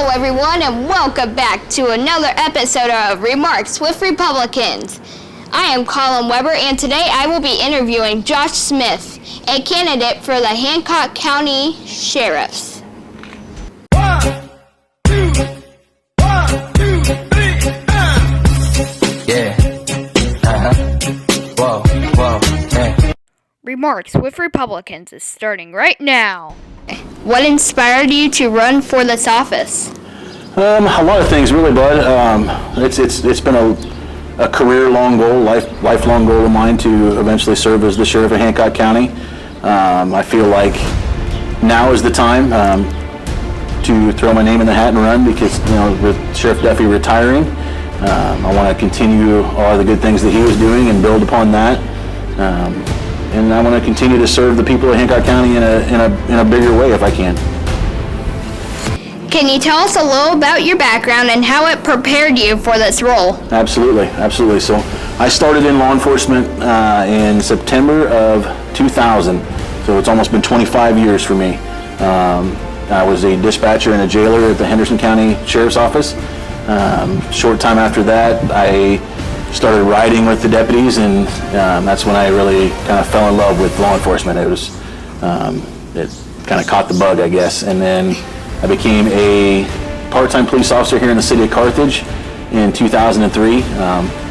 Hello everyone and welcome back to another episode of Remarks with Republicans. I am Colin Weber and today I will be interviewing Josh Smith, a candidate for the Hancock County Sheriffs. 1, 2, 1, 2, 3, Yeah. Whoa, hey. Remarks with Republicans is starting right now. What inspired you to run for this office? A lot of things, really, bud. It's been a career-long goal, lifelong goal of mine to eventually serve as the sheriff of Hancock County. I feel like now is the time to throw my name in the hat and run because, with Sheriff Duffy retiring, I want to continue all the good things that he was doing and build upon that. And I want to continue to serve the people of Hancock County in a bigger way if I can. Can you tell us a little about your background and how it prepared you for this role? Absolutely. So I started in law enforcement in September of 2000. So it's almost been 25 years for me. I was a dispatcher and a jailer at the Henderson County Sheriff's Office. Short time after that, I started riding with the deputies, and that's when I really kind of fell in love with law enforcement. It kind of caught the bug, I guess. And then I became a part-time police officer here in the city of Carthage in 2003.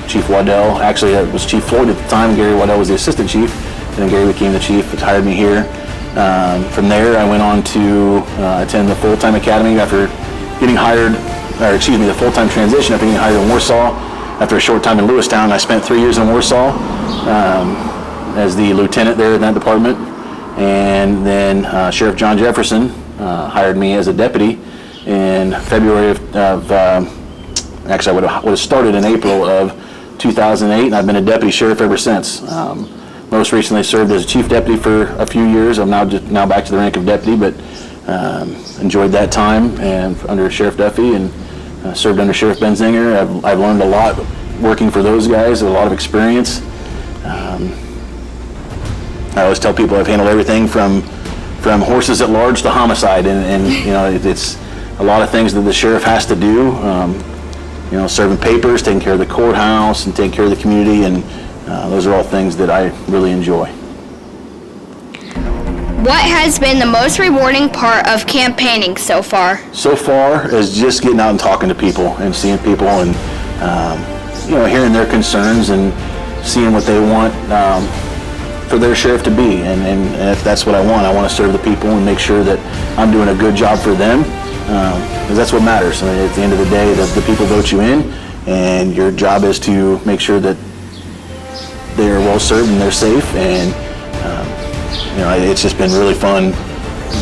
Chief Waddell, actually it was Chief Floyd at the time. Gary Waddell was the assistant chief, and then Gary became the chief, hired me here. From there, I went on to attend the full-time academy after getting hired, the full-time transition after getting hired in Warsaw. After a short time in Lewistown, I spent 3 years in Warsaw as the lieutenant there in that department. And then Sheriff John Jefferson hired me as a deputy in February actually I would have started in April of 2008, and I've been a deputy sheriff ever since. Most recently served as a chief deputy for a few years. I'm now back to the rank of deputy, but enjoyed that time and under Sheriff Duffy and served under Sheriff Benzinger. I've learned a lot working for those guys, a lot of experience. I always tell people I've handled everything from horses at large to homicide, and it's a lot of things that the sheriff has to do. Serving papers, taking care of the courthouse, and taking care of the community, and those are all things that I really enjoy. What has been the most rewarding part of campaigning so far? So far is just getting out and talking to people and seeing people and hearing their concerns and seeing what they want for their sheriff to be. And if that's what I want to serve the people and make sure that I'm doing a good job for them, because that's what matters. I mean, at the end of the day, the people vote you in, and your job is to make sure that they are well served and they're safe. And it's just been really fun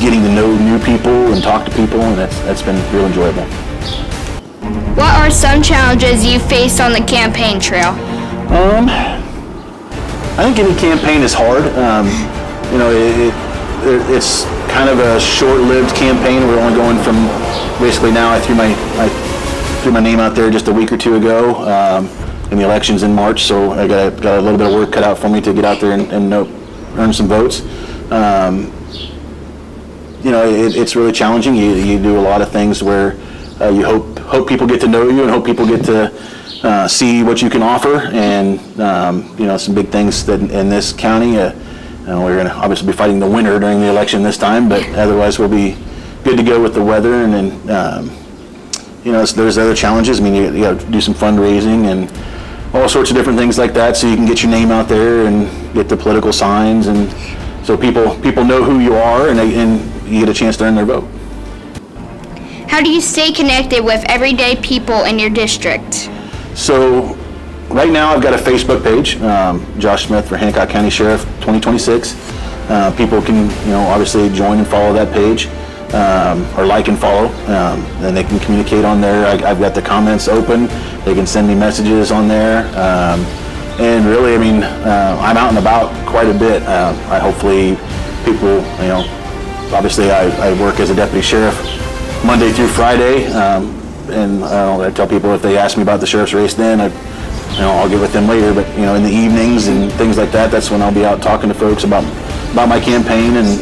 getting to know new people and talk to people, and that's been real enjoyable. What are some challenges you faced on the campaign trail? I think any campaign is hard. It's kind of a short-lived campaign. We're only going from basically now. I threw my name out there just a week or two ago in the elections in March, so I got a little bit of work cut out for me to get out there and earn some votes. It's really challenging. You do a lot of things where you hope people get to know you and hope people get to see what you can offer. And some big things that in this county. We're going to obviously be fighting the winter during the election this time, but otherwise we'll be good to go with the weather. And then there's other challenges. I mean, you got to do some fundraising and all sorts of different things like that, so you can get your name out there and get the political signs, and so people know who you are, and you get a chance to earn their vote. How do you stay connected with everyday people in your district? So right now I've got a Facebook page, Josh Smith for Hancock County Sheriff 2026. People can obviously join and follow that page, or like and follow, and they can communicate on there. I've got the comments open. They can send me messages on there. And really, I'm out and about quite a bit. Hopefully people, obviously I work as a deputy sheriff Monday through Friday, and I tell people if they ask me about the sheriff's race then, I'll get with them later, but in the evenings and things like that, that's when I'll be out talking to folks about my campaign and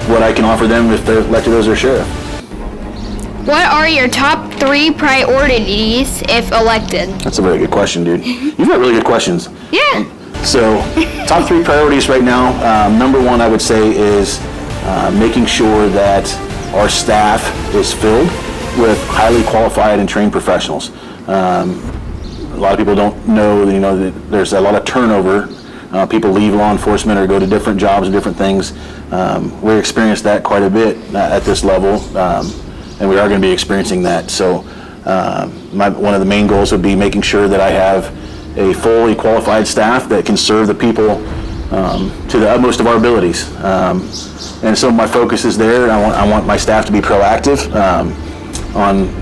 what I can offer them if they're elected as their sheriff. What are your top 3 priorities if elected? That's a very good question, dude. You've got really good questions. Yeah. So, top 3 priorities right now. Number 1, I would say, is making sure that our staff is filled with highly qualified and trained professionals. A lot of people don't know, that there's a lot of turnover. People leave law enforcement or go to different jobs and different things. We experience that quite a bit at this level, and we are going to be experiencing that. So one of the main goals would be making sure that I have a fully qualified staff that can serve the people to the utmost of our abilities. And so my focus is there. I want my staff to be proactive on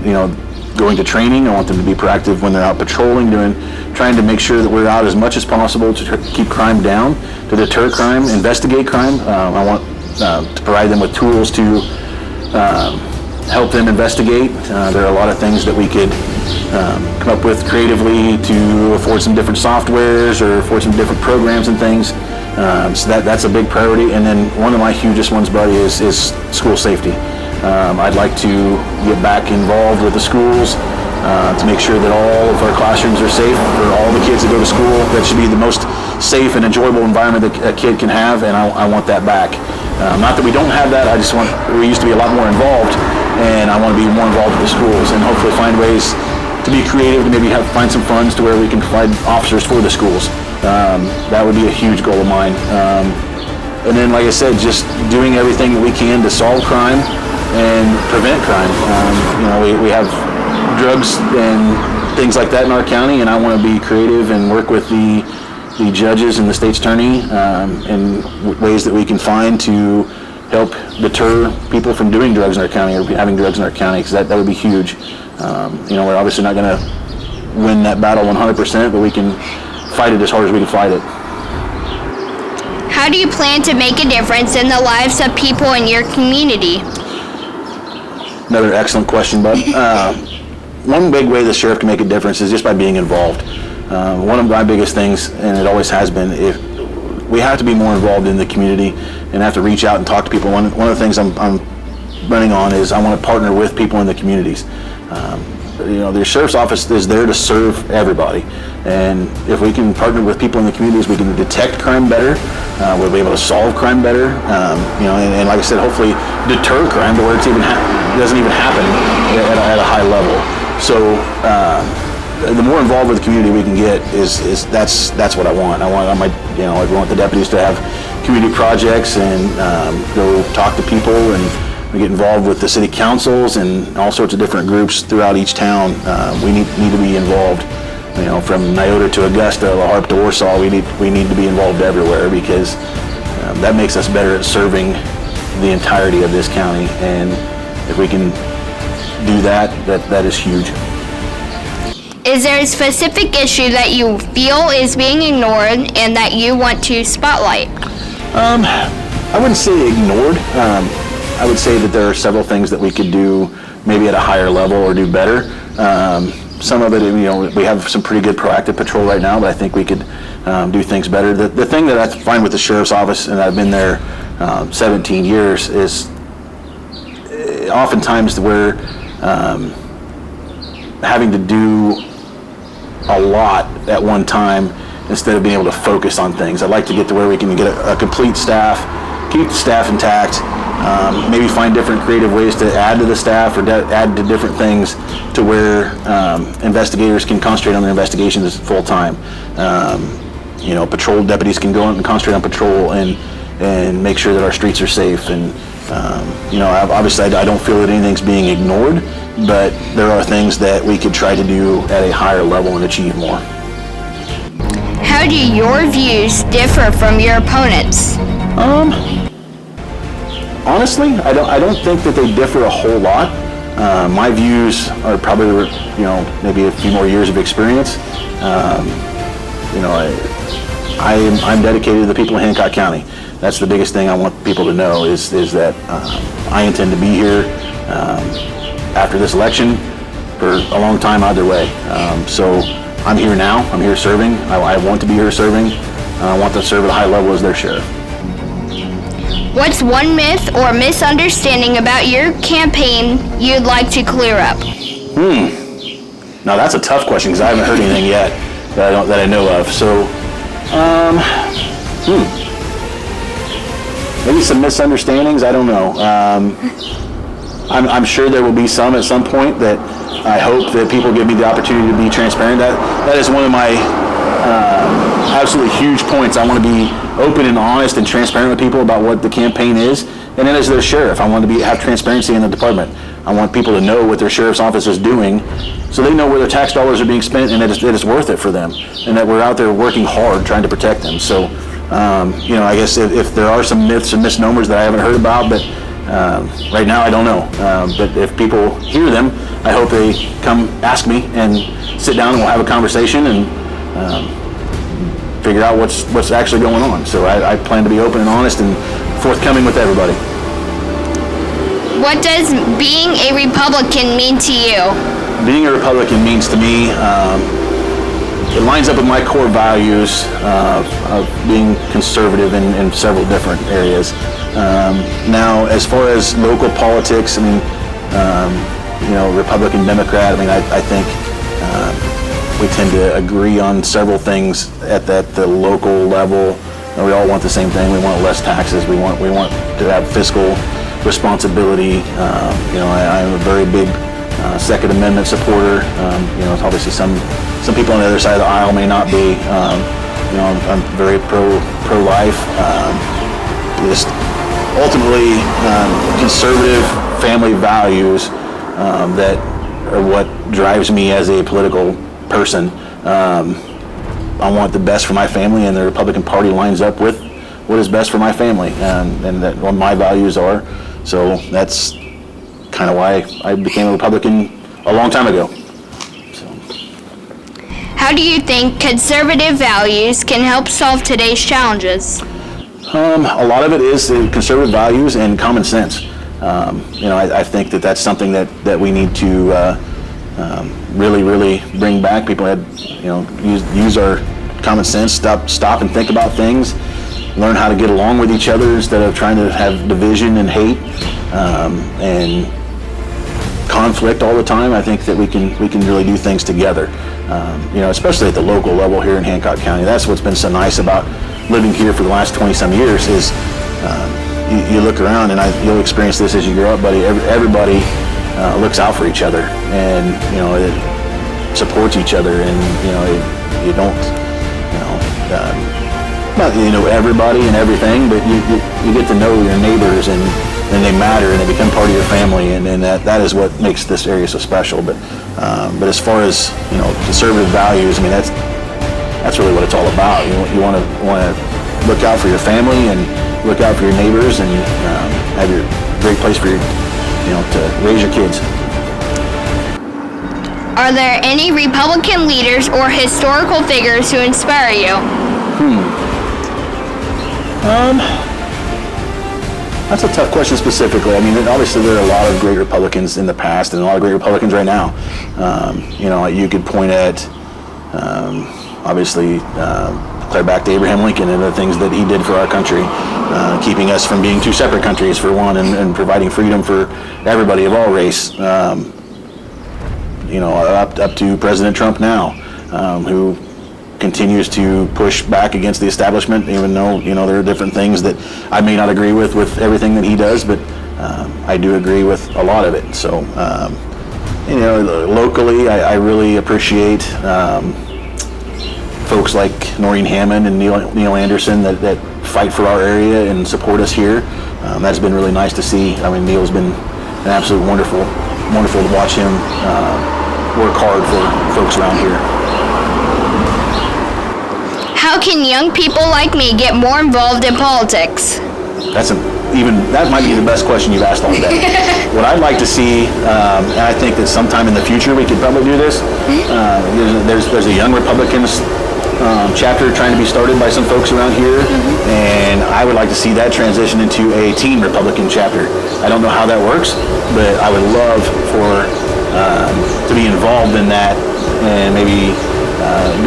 going to training. I want them to be proactive when they're out patrolling, trying to make sure that we're out as much as possible to keep crime down, to deter crime, investigate crime. I want to provide them with tools to help them investigate. There are a lot of things that we could come up with creatively to afford some different softwares or afford some different programs and things. So that's a big priority. And then one of my hugest ones, buddy, is school safety. I'd like to get back involved with the schools to make sure that all of our classrooms are safe for all the kids that go to school. That should be the most safe and enjoyable environment that a kid can have, and I want that back. Not that we don't have that, we used to be a lot more involved, and I want to be more involved with the schools and hopefully find ways to be creative, to maybe find some funds to where we can provide officers for the schools. That would be a huge goal of mine. And then, like I said, just doing everything that we can to solve crime and prevent crime. We have drugs and things like that in our county, and I want to be creative and work with the judges and the state's attorney in ways that we can find to help deter people from doing drugs in our county or having drugs in our county, because that would be huge. We're obviously not going to win that battle 100%, but we can fight it as hard as we can fight it. How do you plan to make a difference in the lives of people in your community? Another excellent question, bud. One big way the sheriff can make a difference is just by being involved. One of my biggest things, and it always has been, if we have to be more involved in the community and have to reach out and talk to people. One of the things I'm running on is I want to partner with people in the communities. The sheriff's office is there to serve everybody, and if we can partner with people in the communities, we can detect crime better. We'll be able to solve crime better. And like I said, hopefully deter crime to where it doesn't even happen at a high level. So the more involved with the community we can get that's what I want. I want the deputies to have community projects and go talk to people, and we get involved with the city councils and all sorts of different groups throughout each town. We need to be involved. From Nyota to Augusta, La Harpe to Warsaw, we need to be involved everywhere, because that makes us better at serving the entirety of this county. And if we can do that is huge. Is there a specific issue that you feel is being ignored and that you want to spotlight? I wouldn't say ignored. I would say that there are several things that we could do maybe at a higher level or do better. Some of it, we have some pretty good proactive patrol right now, but I think we could do things better. The thing that I find with the sheriff's office, and I've been there 17 years, is oftentimes we're having to do a lot at one time instead of being able to focus on things. I'd like to get to where we can get a complete staff, keep the staff intact, maybe find different creative ways to add to the staff or add to different things to where investigators can concentrate on their investigations full time. Patrol deputies can go out and concentrate on patrol and make sure that our streets are safe. And obviously I don't feel that anything's being ignored, but there are things that we could try to do at a higher level and achieve more. How do your views differ from your opponents? Honestly, I don't think that they differ a whole lot. My views are probably, maybe a few more years of experience. I'm dedicated to the people of Hancock County. That's the biggest thing I want people to know is that I intend to be here after this election for a long time either way. So I'm here now. I'm here serving. I want to be here serving. I want to serve at a high level as their sheriff. What's one myth or misunderstanding about your campaign you'd like to clear up? Now that's a tough question because I haven't heard anything yet that I know of. So, maybe some misunderstandings. I don't know. I'm sure there will be some at some point that I hope that people give me the opportunity to be transparent. That is one of my absolutely huge points. I want to be open and honest and transparent with people about what the campaign is. And then as their sheriff, I want to have transparency in the department. I want people to know what their sheriff's office is doing so they know where their tax dollars are being spent and that it's worth it for them and that we're out there working hard trying to protect them. So, I guess if there are some myths and misnomers that I haven't heard about, but right now I don't know. But if people hear them, I hope they come ask me and sit down and we'll have a conversation and figure out what's actually going on. So I plan to be open and honest and forthcoming with everybody. What does being a Republican mean to you? Being a Republican means to me, it lines up with my core values of being conservative in several different areas. Now, as far as local politics, I mean, Republican, Democrat, I mean, I think we tend to agree on several things at the local level. And we all want the same thing. We want less taxes. We want to have fiscal responsibility. I'm a very big Second Amendment supporter. Obviously some people on the other side of the aisle may not be. I'm very pro-life. Just ultimately conservative family values that are what drives me as a political person. I want the best for my family, and the Republican Party lines up with what is best for my family, and that what my values are. So that's kind of why I became a Republican a long time ago. How do you think conservative values can help solve today's challenges? A lot of it is the conservative values and common sense. I think that's something that we need to really bring back. People had, use our common sense, stop and think about things, learn how to get along with each other instead of trying to have division and hate and conflict all the time. I think that we can really do things together. Especially at the local level here in Hancock County. That's what's been so nice about living here for the last 20-some years is you look around, and you'll experience this as you grow up, buddy. Everybody looks out for each other, and it supports each other, and you don't not everybody and everything, but you get to know your neighbors, and they matter, and they become part of your family, and that is what makes this area so special. But as far as conservative values, I mean that's really what it's all about. You want to look out for your family and look out for your neighbors, and have your great place for your to raise your kids. Are there any Republican leaders or historical figures who inspire you? That's a tough question specifically. I mean, obviously there are a lot of great Republicans in the past and a lot of great Republicans right now. You could point at, obviously, clear back to Abraham Lincoln and the things that he did for our country, keeping us from being two separate countries, for one, and providing freedom for everybody of all race. Up to President Trump now, who continues to push back against the establishment, even though there are different things that I may not agree with everything that he does, but I do agree with a lot of it. So locally, I really appreciate folks like Noreen Hammond and Neil Anderson that fight for our area and support us here. That's been really nice to see. I mean, Neil's been an absolute wonderful to watch him work hard for folks around here. How can young people like me get more involved in politics? That might be the best question you've asked all day. What I'd like to see, and I think that sometime in the future we could probably do this, there's a Young Republicans chapter trying to be started by some folks around here, and I would like to see that transition into a teen Republican chapter. I don't know how that works, but I would love to be involved in that, and maybe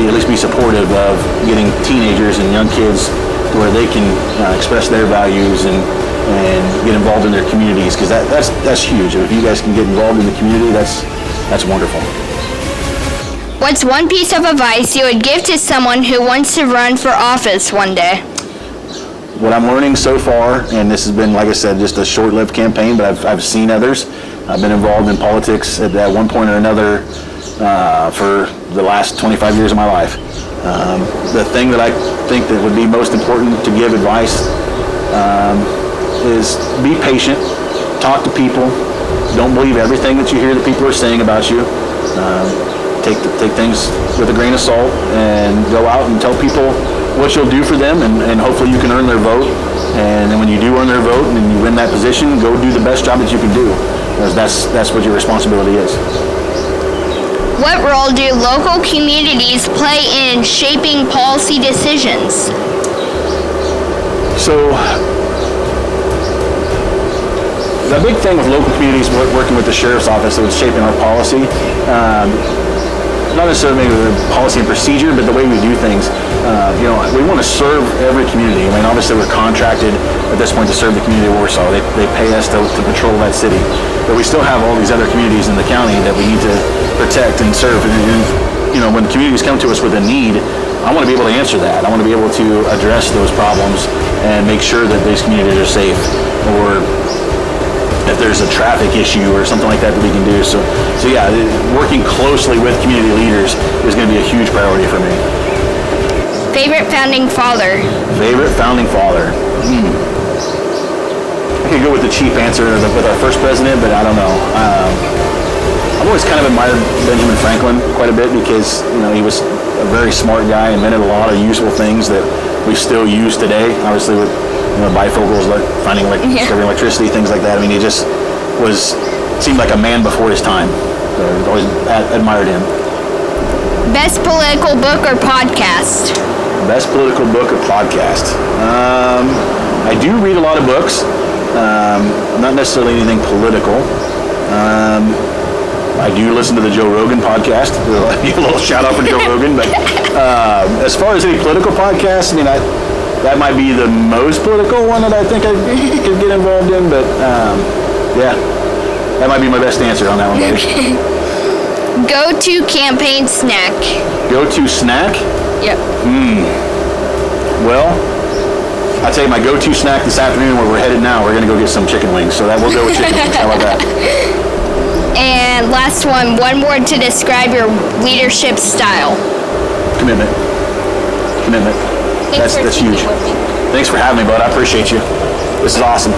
at least be supportive of getting teenagers and young kids to where they can express their values and and get involved in their communities, because that's huge. If you guys can get involved in the community, that's wonderful. What's one piece of advice you would give to someone who wants to run for office one day? What I'm learning so far, and this has been, like I said, just a short-lived campaign, but I've seen others. I've been involved in politics at one point or another for the last 25 years of my life. The thing that I think that would be most important to give advice is be patient, talk to people, don't believe everything that you hear that people are saying about you. Take things with a grain of salt and go out and tell people what you'll do for them, and hopefully you can earn their vote. And then when you do earn their vote and you win that position, go do the best job that you can do, because that's what your responsibility is. What role do local communities play in shaping policy decisions? So the big thing with local communities working with the sheriff's office that was shaping our policy, not necessarily maybe the policy and procedure, but the way we do things. We want to serve every community. I mean, obviously we're contracted at this point to serve the community of Warsaw. They pay us to patrol that city. But we still have all these other communities in the county that we need to protect and serve. And when communities come to us with a need, I want to be able to answer that. I want to be able to address those problems and make sure that these communities are safe, or if there's a traffic issue or something like that we can do. So yeah, working closely with community leaders is going to be a huge priority for me. Favorite founding father? Favorite founding father? I could go with the cheap answer with our first president, but I don't know. I've always kind of admired Benjamin Franklin quite a bit, because he was a very smart guy, invented a lot of useful things that we still use today. Obviously with bifocals, like finding electricity, things like that. I mean, he just seemed like a man before his time. So I've always admired him. Best political book or podcast? Best political book or podcast? I do read a lot of books, not necessarily anything political. I do listen to the Joe Rogan podcast. A little shout out for Joe Rogan. But as far as any political podcasts, I mean, that might be the most political one that I think I could get involved in. But yeah, that might be my best answer on that one, buddy. Go-to campaign snack? Go-to snack? Yep. Well, I'll tell you my go-to snack this afternoon, where we're headed now. We're going to go get some chicken wings. So that we'll go with chicken wings. How about that? And last one word to describe your leadership style. Commitment. That's huge. Thanks for having me, bud. I appreciate you. This is awesome.